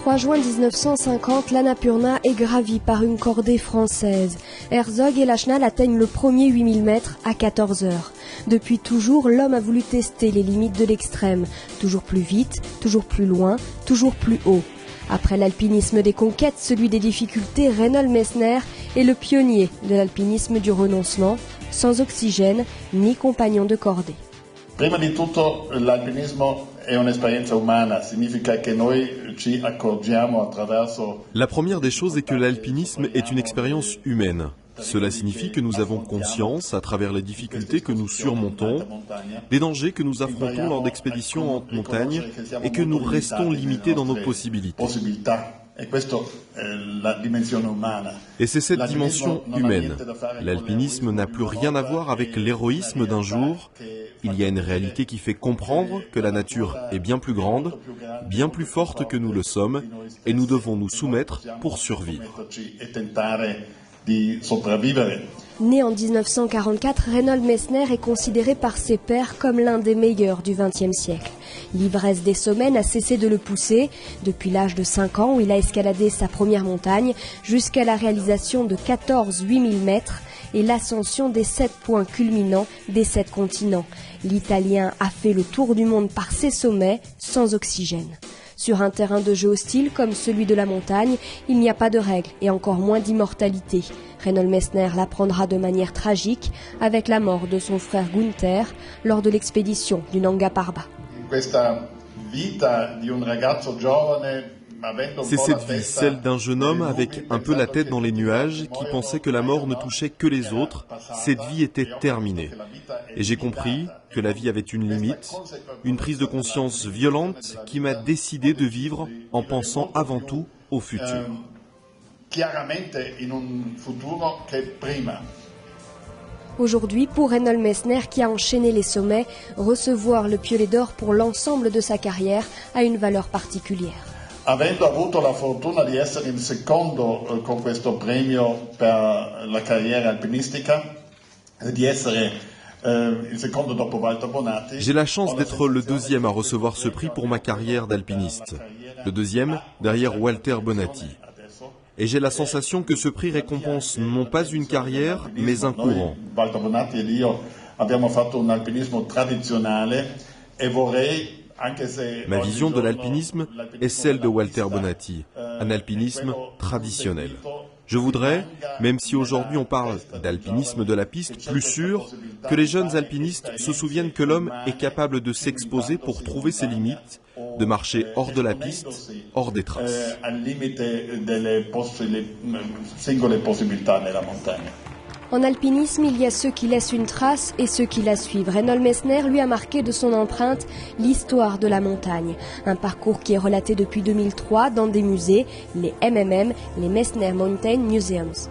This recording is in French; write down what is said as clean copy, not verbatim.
3 juin 1950, l'Annapurna est gravie par une cordée française. Herzog et Lachenal atteignent le premier 8000 mètres à 14 heures. Depuis toujours, l'homme a voulu tester les limites de l'extrême. Toujours plus vite, toujours plus loin, toujours plus haut. Après l'alpinisme des conquêtes, celui des difficultés, Reinhold Messner est le pionnier de l'alpinisme du renoncement, sans oxygène ni compagnon de cordée. Prima di tutto l'alpinismo è un'esperienza umana, significa che noi ci accorgiamo attraverso. La première des choses est que l'alpinisme est une expérience humaine. Cela signifie que nous avons conscience, à travers les difficultés que nous surmontons, des dangers que nous affrontons lors d'expéditions en haute montagne et que nous restons limités dans nos possibilités. Et c'est cette dimension humaine. L'alpinisme n'a plus rien à voir avec l'héroïsme d'un jour. Il y a une réalité qui fait comprendre que la nature est bien plus grande, bien plus forte que nous le sommes, et nous devons nous soumettre pour survivre. Né en 1944, Reinhold Messner est considéré par ses pairs comme l'un des meilleurs du XXe siècle. L'ivresse des sommets n'a cessé de le pousser, depuis l'âge de 5 ans où il a escaladé sa première montagne, jusqu'à la réalisation de 14 8000 mètres et l'ascension des 7 points culminants des 7 continents. L'Italien a fait le tour du monde par ses sommets, sans oxygène. Sur un terrain de jeu hostile comme celui de la montagne, il n'y a pas de règles et encore moins d'immortalité. Reinhold Messner l'apprendra de manière tragique avec la mort de son frère Gunther lors de l'expédition du Nanga Parbat. C'est cette vie, celle d'un jeune homme avec un peu la tête dans les nuages, qui pensait que la mort ne touchait que les autres. Cette vie était terminée. Et j'ai compris que la vie avait une limite, une prise de conscience violente qui m'a décidé de vivre en pensant avant tout au futur. Aujourd'hui, pour Reinhold Messner, qui a enchaîné les sommets, recevoir le Piolet d'Or pour l'ensemble de sa carrière a une valeur particulière. Avendo avuto la fortuna di essere il secondo con questo premio per la carriera alpinistica, di essere il secondo dopo Walter Bonatti. J'ai la chance d'être le deuxième à recevoir ce prix pour ma carrière d'alpiniste. Le deuxième derrière Walter Bonatti. Et j'ai la sensation que ce prix récompense non pas une carrière, mais un courant. Walter Bonatti e io abbiamo fatto un alpinismo tradizionale e vorrei. Ma vision de l'alpinisme est celle de Walter Bonatti, un alpinisme traditionnel. Je voudrais, même si aujourd'hui on parle d'alpinisme de la piste plus sûr, que les jeunes alpinistes se souviennent que l'homme est capable de s'exposer pour trouver ses limites, de marcher hors de la piste, hors des traces. En alpinisme, il y a ceux qui laissent une trace et ceux qui la suivent. Reinhold Messner lui a marqué de son empreinte l'histoire de la montagne. Un parcours qui est relaté depuis 2003 dans des musées, les MMM, les Messner Mountain Museums.